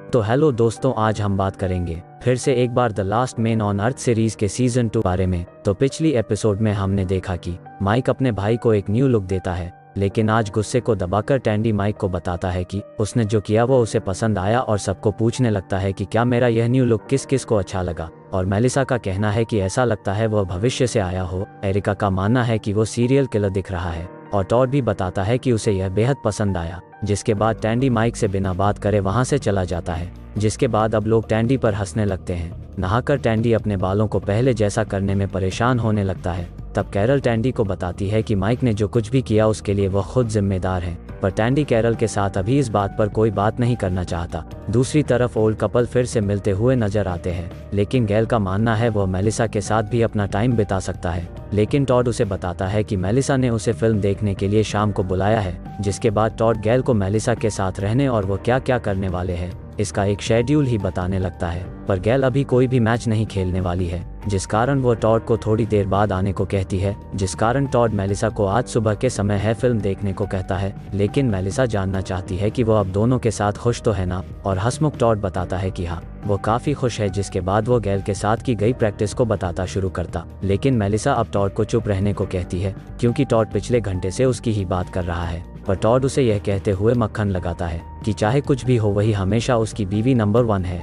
तो हेलो दोस्तों, आज हम बात करेंगे फिर से एक बार the last man on earth series के सीजन 2 बारे में। तो पिछली एपिसोड में हमने देखा कि माइक अपने भाई को एक न्यू लुक देता है, लेकिन आज गुस्से को दबाकर टैंडी माइक को बताता है कि उसने जो किया वो उसे पसंद आया और सबको पूछने लगता है कि क्या मेरा यह न्यू लुक किस किस को अच्छा लगा। और मेलिसा का कहना है कि ऐसा लगता है वह भविष्य से आया हो। एरिका का मानना है कि वो सीरियल किलर दिख रहा है और टॉड भी बताता है कि उसे यह बेहद पसंद आया। जिसके बाद टैंडी माइक से बिना बात करे वहां से चला जाता है। जिसके बाद अब लोग टैंडी पर हंसने लगते हैं। नहाकर टैंडी अपने बालों को पहले जैसा करने में परेशान होने लगता है। तब कैरल टैंडी को बताती है कि माइक ने जो कुछ भी किया उसके लिए वह खुद जिम्मेदार है, पर टैंडी कैरल के साथ अभी इस बात पर कोई बात नहीं करना चाहता। दूसरी तरफ ओल्ड कपल फिर से मिलते हुए नजर आते हैं, लेकिन गैल का मानना है वह मेलिसा के साथ भी अपना टाइम बिता सकता है। लेकिन टॉड उसे बताता है कि मेलिसा ने उसे फिल्म देखने के लिए शाम को बुलाया है। जिसके बाद टॉड गैल को मेलिसा के साथ रहने और वो क्या क्या करने वाले हैं इसका एक शेड्यूल ही बताने लगता है। पर गैल अभी कोई भी मैच नहीं खेलने वाली है, जिस कारण वो टॉड को थोड़ी देर बाद आने को कहती है। जिस कारण टॉड मेलिसा को आज सुबह के समय है फिल्म देखने को कहता है, लेकिन मेलिसा जानना चाहती है कि वो अब दोनों के साथ खुश तो है ना, और हंसमुख टॉड बताता है कि हाँ वो काफी खुश है। जिसके बाद वो गैल के साथ की गई प्रैक्टिस को बताता शुरू करता, लेकिन मेलिसा अब टॉड को चुप रहने को कहती है क्योंकि टॉड पिछले घंटे से उसकी ही बात कर रहा है। पर टॉड उसे यह कहते हुए मक्खन लगाता है कि चाहे कुछ भी हो वही हमेशा उसकी बीवी नंबर 1 है।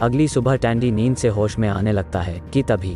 अगली सुबह टैंडी नींद से होश में आने लगता है कि तभी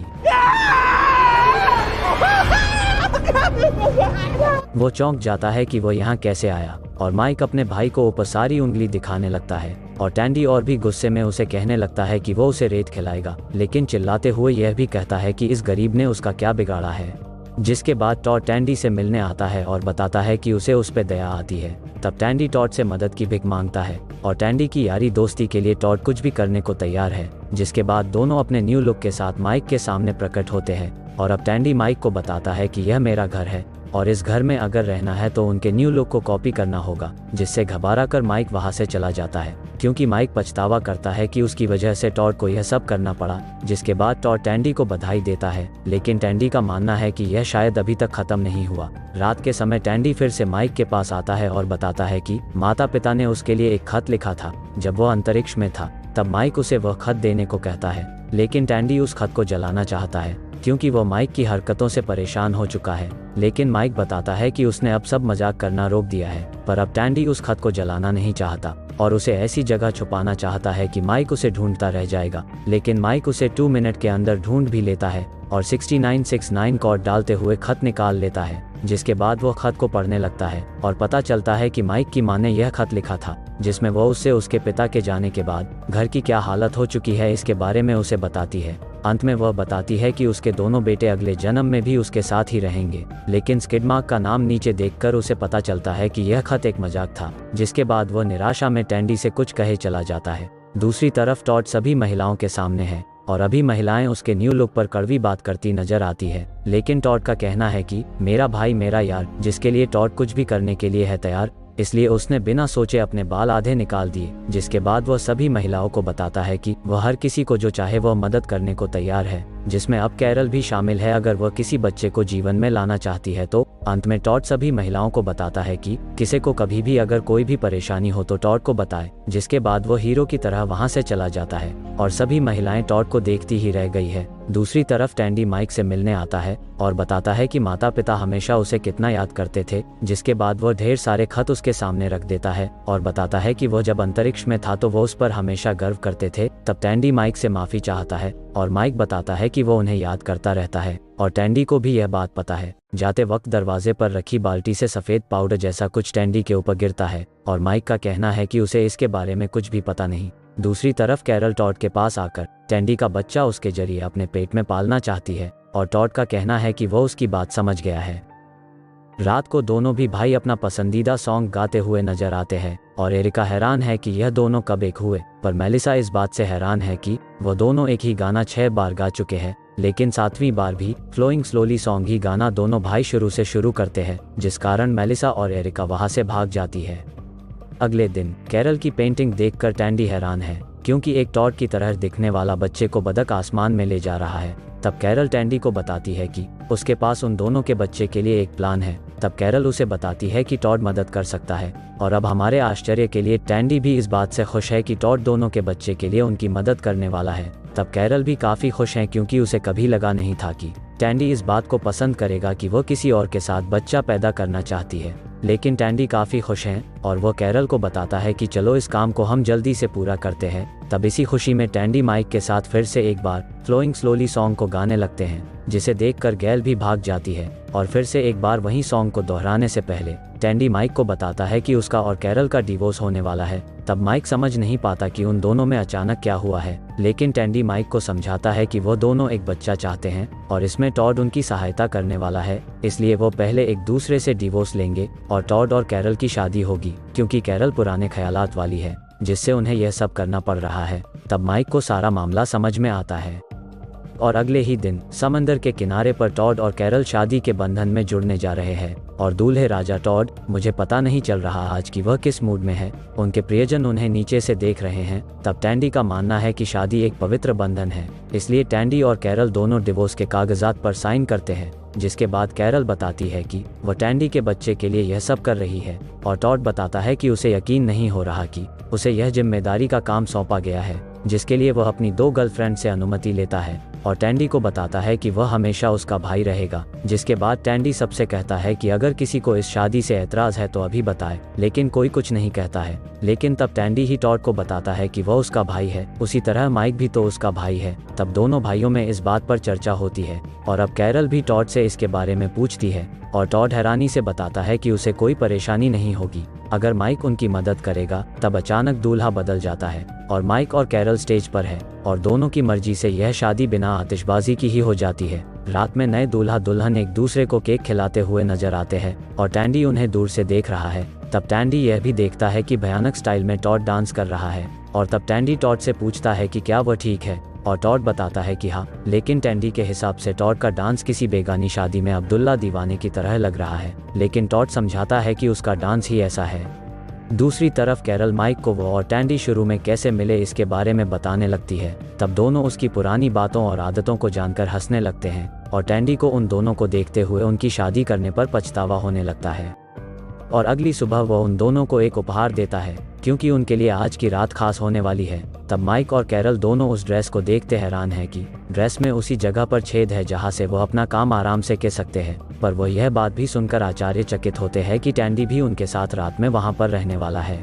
वो चौंक जाता है कि वो यहाँ कैसे आया, और माइक अपने भाई को ऊपर सारी उंगली दिखाने लगता है। और टैंडी और भी गुस्से में उसे कहने लगता है कि वो उसे रेत खिलाएगा, लेकिन चिल्लाते हुए यह भी कहता है कि इस गरीब ने उसका क्या बिगाड़ा है। जिसके बाद टॉड टैंडी से मिलने आता है और बताता है कि उसे उस पर दया आती है। तब टैंडी टॉड से मदद की भीख मांगता है और टैंडी की यारी दोस्ती के लिए टॉड कुछ भी करने को तैयार है। जिसके बाद दोनों अपने न्यू लुक के साथ माइक के सामने प्रकट होते हैं। और अब टैंडी माइक को बताता है कि यह मेरा घर है और इस घर में अगर रहना है तो उनके न्यू लुक को कॉपी करना होगा। जिससे घबरा कर माइक वहां से चला जाता है, क्योंकि माइक पछतावा करता है कि उसकी वजह से टॉड को यह सब करना पड़ा। जिसके बाद टॉड टैंडी को बधाई देता है, लेकिन टैंडी का मानना है कि यह शायद अभी तक खत्म नहीं हुआ। रात के समय टैंडी फिर से माइक के पास आता है और बताता है कि माता पिता ने उसके लिए एक खत लिखा था जब वह अंतरिक्ष में था। तब माइक उसे वह खत देने को कहता है, लेकिन टैंडी उस खत को जलाना चाहता है क्योंकि वो माइक की हरकतों से परेशान हो चुका है। लेकिन माइक बताता है कि उसने अब सब मजाक करना रोक दिया है। पर अब टैंडी उस खत को जलाना नहीं चाहता और उसे ऐसी जगह छुपाना चाहता है कि माइक उसे ढूंढता रह जाएगा। लेकिन माइक उसे 2 मिनट के अंदर ढूंढ भी लेता है और 6969 कोड डालते हुए खत निकाल लेता है। जिसके बाद वो खत को पढ़ने लगता है और पता चलता है कि माइक की माँ ने यह खत लिखा था, जिसमें वो उससे उसके पिता के जाने के बाद घर की क्या हालत हो चुकी है इसके बारे में उसे बताती है। अंत में वह बताती है कि उसके दोनों बेटे अगले जन्म में भी उसके साथ ही रहेंगे। लेकिन स्किडमार्क का नाम नीचे देखकर उसे पता चलता है कि यह खत एक मजाक था। जिसके बाद वह निराशा में टैंडी से कुछ कहे चला जाता है। दूसरी तरफ टॉड सभी महिलाओं के सामने है और अभी महिलाएं उसके न्यू लुक पर कड़वी बात करती नजर आती है। लेकिन टॉड का कहना है कि मेरा भाई मेरा यार, जिसके लिए टॉड कुछ भी करने के लिए है तैयार, इसलिए उसने बिना सोचे अपने बाल आधे निकाल दिए। जिसके बाद वह सभी महिलाओं को बताता है कि वह हर किसी को जो चाहे वह मदद करने को तैयार है, जिसमें अब कैरल भी शामिल है अगर वह किसी बच्चे को जीवन में लाना चाहती है तो। अंत में टॉड सभी महिलाओं को बताता है कि किसी को कभी भी अगर कोई भी परेशानी हो तो टॉड को बताए। जिसके बाद वो हीरो की तरह वहां से चला जाता है और सभी महिलाएं टॉड को देखती ही रह गई है। दूसरी तरफ टैंडी माइक से मिलने आता है और बताता है कि माता पिता हमेशा उसे कितना याद करते थे। जिसके बाद वह ढेर सारे खत उसके सामने रख देता है और बताता है कि वह जब अंतरिक्ष में था तो वो उस पर हमेशा गर्व करते थे। तब टैंडी माइक से माफी चाहता है और माइक बताता है कि वो उन्हें याद करता रहता है और टैंडी को भी यह बात पता है। जाते वक्त दरवाजे पर रखी बाल्टी से सफेद पाउडर जैसा कुछ टैंडी के ऊपर गिरता है और माइक का कहना है कि उसे इसके बारे में कुछ भी पता नहीं। दूसरी तरफ कैरल टॉड के पास आकर टैंडी का बच्चा उसके जरिए अपने पेट में पालना चाहती है और टॉड का कहना है कि वो उसकी बात समझ गया है। रात को दोनों भी भाई अपना पसंदीदा सॉन्ग गाते हुए नजर आते हैं और एरिका हैरान है कि यह दोनों कब एक हुए। पर मेलिसा इस बात से हैरान है कि वो दोनों एक ही गाना 6 बार गा चुके हैं, लेकिन 7वीं बार भी फ्लोइंग स्लोली सॉन्ग ही गाना दोनों भाई शुरू से शुरू करते हैं। जिस कारण मेलिसा और एरिका वहां से भाग जाती है। अगले दिन कैरल की पेंटिंग देखकर टैंडी हैरान है क्योंकि एक टॉड की तरह दिखने वाला बच्चे को बदक आसमान में ले जा रहा है। तब कैरल टैंडी को बताती है कि उसके पास उन दोनों के बच्चे के लिए एक प्लान है तब कैरल उसे बताती है कि टॉड मदद कर सकता है, और अब हमारे आश्चर्य के लिए टैंडी भी इस बात से खुश है कि टॉड दोनों के बच्चे के लिए उनकी मदद करने वाला है। तब कैरल भी काफ़ी खुश हैं क्योंकि उसे कभी लगा नहीं था कि टैंडी इस बात को पसंद करेगा कि वो किसी और के साथ बच्चा पैदा करना चाहती है। लेकिन टैंडी काफ़ी खुश हैं और वो कैरल को बताता है कि चलो इस काम को हम जल्दी से पूरा करते हैं। तब इसी खुशी में टैंडी माइक के साथ फिर से एक बार फ्लोइंग स्लोली सॉन्ग को गाने लगते हैं, जिसे देखकर गैल भी भाग जाती है और फिर से एक बार वही सॉन्ग को दोहराने से पहले टैंडी माइक को बताता है कि उसका और कैरल का डिवोर्स होने वाला है। तब माइक समझ नहीं पाता कि उन दोनों में अचानक क्या हुआ है, लेकिन टैंडी माइक को समझाता है कि वो दोनों एक बच्चा चाहते हैं और इसमें टॉड उनकी सहायता करने वाला है, इसलिए वो पहले एक दूसरे से डिवोर्स लेंगे और टॉड और कैरल की शादी होगी, क्योंकि कैरल पुराने ख्यालात वाली है जिससे उन्हें यह सब करना पड़ रहा है। तब माइक को सारा मामला समझ में आता है और अगले ही दिन समंदर के किनारे पर टॉड और कैरल शादी के बंधन में जुड़ने जा रहे हैं और दूल्हे राजा टॉड, मुझे पता नहीं चल रहा आज कि वह किस मूड में है, उनके प्रियजन उन्हें नीचे से देख रहे हैं। तब टैंडी का मानना है कि शादी एक पवित्र बंधन है, इसलिए टैंडी और कैरल दोनों डिवोर्स के कागजात पर साइन करते हैं, जिसके बाद कैरल बताती है कि वह टैंडी के बच्चे के लिए यह सब कर रही है और टॉड बताता है कि उसे यकीन नहीं हो रहा कि उसे यह जिम्मेदारी का काम सौंपा गया है, जिसके लिए वह अपनी 2 गर्लफ्रेंड से अनुमति लेता है और टैंडी को बताता है कि वह हमेशा उसका भाई रहेगा। जिसके बाद टैंडी सबसे कहता है कि अगर किसी को इस शादी से ऐतराज है तो अभी बताए, लेकिन कोई कुछ नहीं कहता है। लेकिन तब टैंडी ही टॉड को बताता है कि वह उसका भाई है, उसी तरह माइक भी तो उसका भाई है। तब दोनों भाइयों में इस बात पर चर्चा होती है और अब कैरल भी टॉड से इसके बारे में पूछती है और टॉड हैरानी से बताता है कि उसे कोई परेशानी नहीं होगी अगर माइक उनकी मदद करेगा। तब अचानक दूल्हा बदल जाता है और माइक और कैरल स्टेज पर है और दोनों की मर्जी से यह शादी बिना आतिशबाजी की ही हो जाती है। रात में नए दूल्हा दुल्हन एक दूसरे को केक खिलाते हुए नजर आते हैं और टैंडी उन्हें दूर से देख रहा है। तब टैंडी यह भी देखता है कि भयानक स्टाइल में टॉड डांस कर रहा है और तब टैंडी टॉड से पूछता है कि क्या वह ठीक है और टॉड बताता है कि हाँ, लेकिन टैंडी के हिसाब से टॉड का डांस किसी बेगानी शादी में अब्दुल्ला दीवाने की तरह लग रहा है, लेकिन टॉड समझाता है कि उसका डांस ही ऐसा है। दूसरी तरफ कैरल माइक को वो और टैंडी शुरू में कैसे मिले इसके बारे में बताने लगती है। तब दोनों उसकी पुरानी बातों और आदतों को जानकर हंसने लगते हैं और टैंडी को उन दोनों को देखते हुए उनकी शादी करने पर पछतावा होने लगता है। और अगली सुबह वह उन दोनों को एक उपहार देता है क्योंकि उनके लिए आज की रात खास होने वाली है। तब माइक और कैरल दोनों उस ड्रेस को देखते हैरान हैं कि ड्रेस में उसी जगह पर छेद है जहां से वह अपना काम आराम से कर सकते हैं, पर वह यह बात भी सुनकर आश्चर्यचकित होते हैं कि टैंडी भी उनके साथ रात में वहां पर रहने वाला है।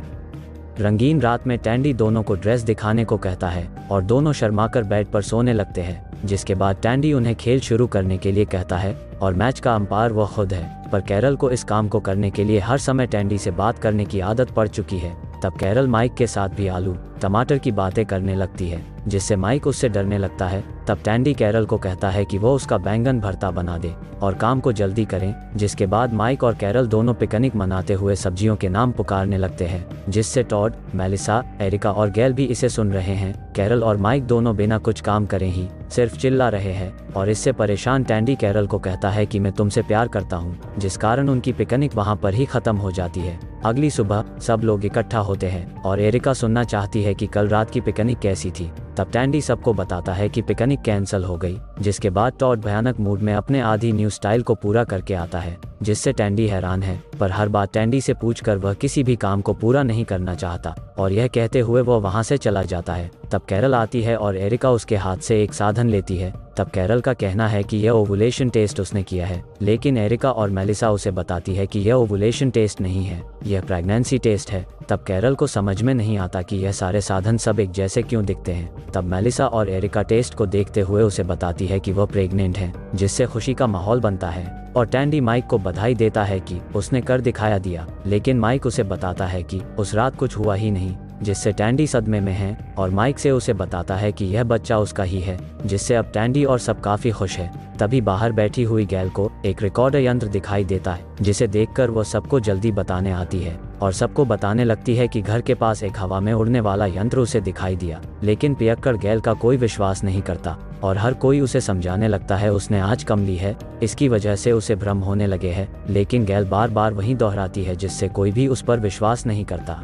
रंगीन रात में टैंडी दोनों को ड्रेस दिखाने को कहता है और दोनों शर्माकर बेड पर सोने लगते हैं, जिसके बाद टैंडी उन्हें खेल शुरू करने के लिए कहता है और मैच का अंपायर वह खुद है। पर कैरल को इस काम को करने के लिए हर समय टैंडी से बात करने की आदत पड़ चुकी है। तब कैरल माइक के साथ भी आलू टमाटर की बातें करने लगती है, जिससे माइक उससे डरने लगता है। तब टैंडी कैरल को कहता है कि वो उसका बैंगन भरता बना दे और काम को जल्दी करें, जिसके बाद माइक और कैरल दोनों पिकनिक मनाते हुए सब्जियों के नाम पुकारने लगते हैं, जिससे टॉड, मेलिसा, एरिका और गैल भी इसे सुन रहे हैं। कैरल और माइक दोनों बिना कुछ काम करे ही सिर्फ चिल्ला रहे हैं और इससे परेशान टैंडी कैरल को कहता है कि मैं तुमसे प्यार करता हूँ, जिस कारण उनकी पिकनिक वहाँ पर ही खत्म हो जाती है। अगली सुबह सब लोग इकट्ठा होते हैं और एरिका सुनना चाहती है कि कल रात की पिकनिक कैसी थी। तब टैंडी सबको बताता है कि पिकनिक कैंसिल हो गई, जिसके बाद टॉड भयानक मूड में अपने आधी न्यू स्टाइल को पूरा करके आता है, जिससे टैंडी हैरान है। पर हर बात टैंडी से पूछकर वह किसी भी काम को पूरा नहीं करना चाहता और यह कहते हुए वह वहां से चला जाता है। तब कैरल आती है और एरिका उसके हाथ से एक साधन लेती है। तब कैरल का कहना है कि यह ओवुलेशन टेस्ट उसने किया है, लेकिन एरिका और मेलिसा उसे बताती है कि यह ओवुलेशन टेस्ट नहीं है, यह प्रेगनेंसी टेस्ट है। तब कैरल को समझ में नहीं आता कि यह सारे साधन सब एक जैसे क्यों दिखते हैं। तब मेलिसा और एरिका टेस्ट को देखते हुए उसे बताती है कि वह प्रेग्नेंट है, जिससे खुशी का माहौल बनता है और टैंडी माइक को बधाई देता है कि उसने कर दिखाया दिया, लेकिन माइक उसे बताता है कि उस रात कुछ हुआ ही नहीं, जिससे टैंडी सदमे में है और माइक से उसे बताता है कि यह बच्चा उसका ही है, जिससे अब टैंडी और सब काफी खुश है। तभी बाहर बैठी हुई गैल को एक रिकॉर्डर यंत्र दिखाई देता है, जिसे देखकर वो सबको जल्दी बताने आती है और सबको बताने लगती है कि घर के पास एक हवा में उड़ने वाला यंत्र उसे दिखाई दिया। लेकिन पियक्कड़ गैल का कोई विश्वास नहीं करता और हर कोई उसे समझाने लगता है उसने आज कम ली है, इसकी वजह से उसे भ्रम होने लगे हैं। लेकिन गैल बार बार वही दोहराती है, जिससे कोई भी उस पर विश्वास नहीं करता।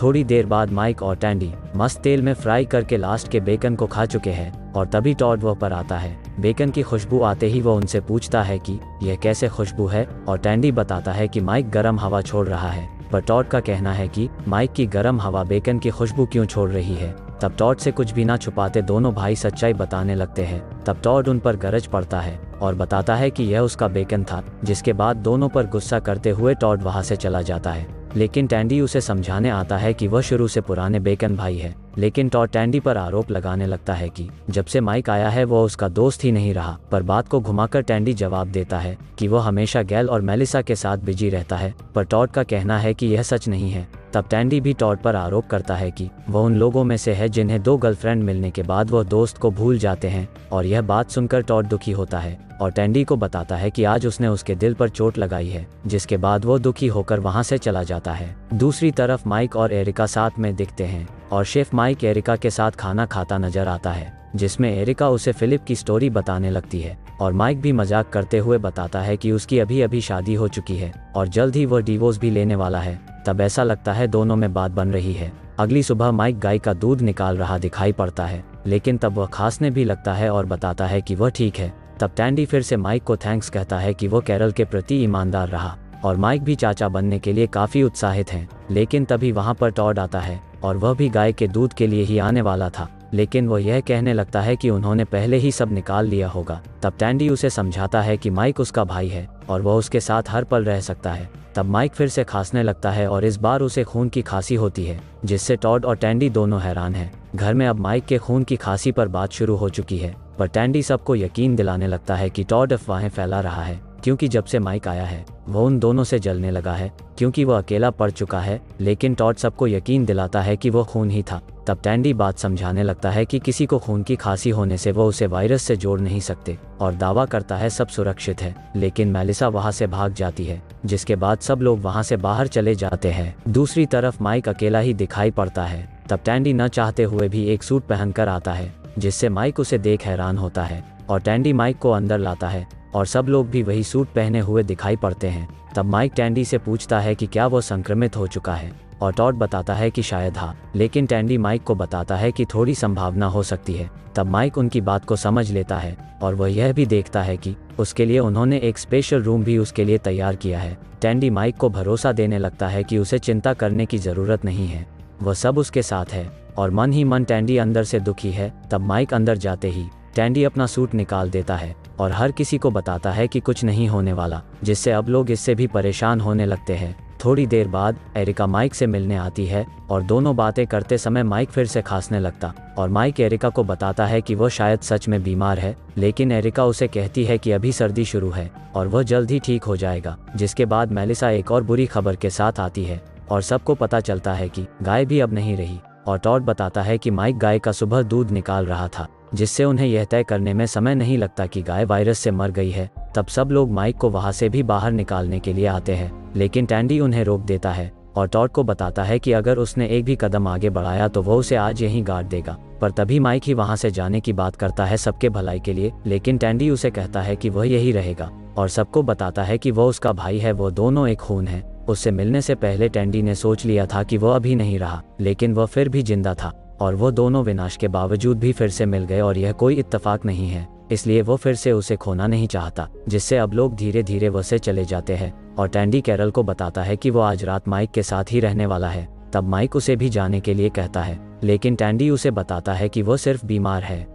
थोड़ी देर बाद माइक और टैंडी मस्त तेल में फ्राई करके लास्ट के बेकन को खा चुके हैं और तभी टॉड वह पर आता है। बेकन की खुशबू आते ही वो उनसे पूछता है कि यह कैसे खुशबू है, और टैंडी बताता है कि माइक गर्म हवा छोड़ रहा है। पर टॉड का कहना है कि माइक की गर्म हवा बेकन की खुशबू क्यों छोड़ रही है। तब टॉड से कुछ भी ना छुपाते दोनों भाई सच्चाई बताने लगते हैं। तब टॉड उन पर गरज पड़ता है और बताता है कि यह उसका बेकन था, जिसके बाद दोनों पर गुस्सा करते हुए टॉड वहां से चला जाता है। लेकिन टैंडी उसे समझाने आता है कि वह शुरू से पुराने बेकन भाई है। लेकिन टॉड टैंडी पर आरोप लगाने लगता है कि जब से माइक आया है वो उसका दोस्त ही नहीं रहा। पर बात को घुमाकर टैंडी जवाब देता है कि वह हमेशा गैल और मेलिसा के साथ बिजी रहता है। पर टॉड का कहना है कि यह सच नहीं है। तब टैंडी भी टॉड पर आरोप करता है कि वह उन लोगों में से है जिन्हें 2 गर्लफ्रेंड मिलने के बाद वह दोस्त को भूल जाते हैं। और यह बात सुनकर टॉड दुखी होता है और टैंडी को बताता है कि आज उसने उसके दिल पर चोट लगाई है, जिसके बाद वो दुखी होकर वहां से चला जाता है। दूसरी तरफ माइक और एरिका साथ में दिखते हैं और शेफ माइक एरिका के साथ खाना खाता नजर आता है, जिसमें एरिका उसे फिलिप की स्टोरी बताने लगती है और माइक भी मजाक करते हुए बताता है कि उसकी अभी अभी शादी हो चुकी है और जल्द ही वह डिवोर्स भी लेने वाला है। तब ऐसा लगता है दोनों में बात बन रही है। अगली सुबह माइक गाय का दूध निकाल रहा दिखाई पड़ता है, लेकिन तब वह खांसने भी लगता है और बताता है कि वह ठीक है। तब टैंडी फिर से माइक को थैंक्स कहता है कि वो कैरल के प्रति ईमानदार रहा और माइक भी चाचा बनने के लिए काफी उत्साहित हैं। लेकिन तभी वहां पर टॉड आता है और वह भी गाय के दूध के लिए ही आने वाला था, लेकिन वह यह कहने लगता है कि उन्होंने पहले ही सब निकाल लिया होगा। तब टैंडी उसे समझाता है कि माइक उसका भाई है और वह उसके साथ हर पल रह सकता है। तब माइक फिर से खांसने लगता है और इस बार उसे खून की खांसी होती है, जिससे टॉड और टैंडी दोनों हैरान हैं। घर में अब माइक के खून की खांसी पर बात शुरू हो चुकी है, पर टैंडी सबको यकीन दिलाने लगता है कि टॉड अफवाहें फैला रहा है, क्योंकि जब से माइक आया है वह उन दोनों से जलने लगा है, क्योंकि वह अकेला पड़ चुका है। लेकिन टॉड सबको यकीन दिलाता है कि वह खून ही था। तब टैंडी बात समझाने लगता है कि किसी को खून की खांसी होने से वो उसे वायरस से जोड़ नहीं सकते और दावा करता है सब सुरक्षित है। लेकिन मेलिसा वहां से भाग जाती है, जिसके बाद सब लोग वहां से बाहर चले जाते हैं। दूसरी तरफ माइक अकेला ही दिखाई पड़ता है। तब टैंडी न चाहते हुए भी एक सूट पहनकर आता है, जिससे माइक उसे देख हैरान होता है और टैंडी माइक को अंदर लाता है और सब लोग भी वही सूट पहने हुए दिखाई पड़ते हैं। तब माइक टैंडी से पूछता है कि क्या वो संक्रमित हो चुका है और टॉड बताता है कि शायद हाँ, लेकिन टैंडी माइक को बताता है कि थोड़ी संभावना हो सकती है। तब माइक उनकी बात को समझ लेता है और वह यह भी देखता है कि उसके लिए उन्होंने एक स्पेशल रूम भी उसके लिए तैयार किया है। टैंडी माइक को भरोसा देने लगता है कि उसे चिंता करने की जरूरत नहीं है, वह सब उसके साथ है और मन ही मन टैंडी अंदर से दुखी है। तब माइक अंदर जाते ही टैंडी अपना सूट निकाल देता है और हर किसी को बताता है कि कुछ नहीं होने वाला, जिससे अब लोग इससे भी परेशान होने लगते हैं। थोड़ी देर बाद एरिका माइक से मिलने आती है और दोनों बातें करते समय माइक फिर से खांसने लगता और माइक एरिका को बताता है कि वह शायद सच में बीमार है। लेकिन एरिका उसे कहती है कि अभी सर्दी शुरू है और वह जल्द ही ठीक हो जाएगा। जिसके बाद मेलिसा एक और बुरी खबर के साथ आती है और सबको पता चलता है कि गाय भी अब नहीं रही। और टॉड बताता है कि माइक गाय का सुबह दूध निकाल रहा था, जिससे उन्हें यह तय करने में समय नहीं लगता कि गाय वायरस से मर गई है। तब सब लोग माइक को वहां से भी बाहर निकालने के लिए आते हैं, लेकिन टैंडी उन्हें रोक देता है और टॉड को बताता है कि अगर उसने एक भी कदम आगे बढ़ाया तो वो उसे आज यहीं गाड़ देगा। पर तभी माइक ही वहां से जाने की बात करता है सबके भलाई के लिए, लेकिन टैंडी उसे कहता है कि वह यही रहेगा और सबको बताता है कि वह उसका भाई है, वो दोनों एक खून है। उससे मिलने से पहले टैंडी ने सोच लिया था कि वह अभी नहीं रहा, लेकिन वह फिर भी जिंदा था और वो दोनों विनाश के बावजूद भी फिर से मिल गए और यह कोई इत्तेफाक नहीं है, इसलिए वो फिर से उसे खोना नहीं चाहता। जिससे अब लोग धीरे धीरे वह चले जाते हैं और टैंडी कैरल को बताता है कि वो आज रात माइक के साथ ही रहने वाला है। तब माइक उसे भी जाने के लिए कहता है, लेकिन टैंडी उसे बताता है कि वो सिर्फ बीमार है।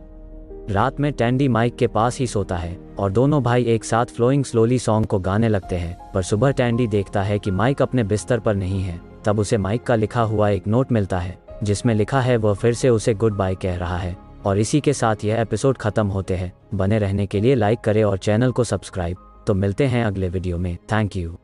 रात में टैंडी माइक के पास ही सोता है और दोनों भाई एक साथ फ्लोइंग स्लोली सॉन्ग को गाने लगते हैं। पर सुबह टैंडी देखता है कि माइक अपने बिस्तर पर नहीं है। तब उसे माइक का लिखा हुआ एक नोट मिलता है, जिसमें लिखा है वह फिर से उसे गुड बाय कह रहा है। और इसी के साथ यह एपिसोड खत्म होते हैं। बने रहने के लिए लाइक करें और चैनल को सब्सक्राइब। तो मिलते हैं अगले वीडियो में। Thank you.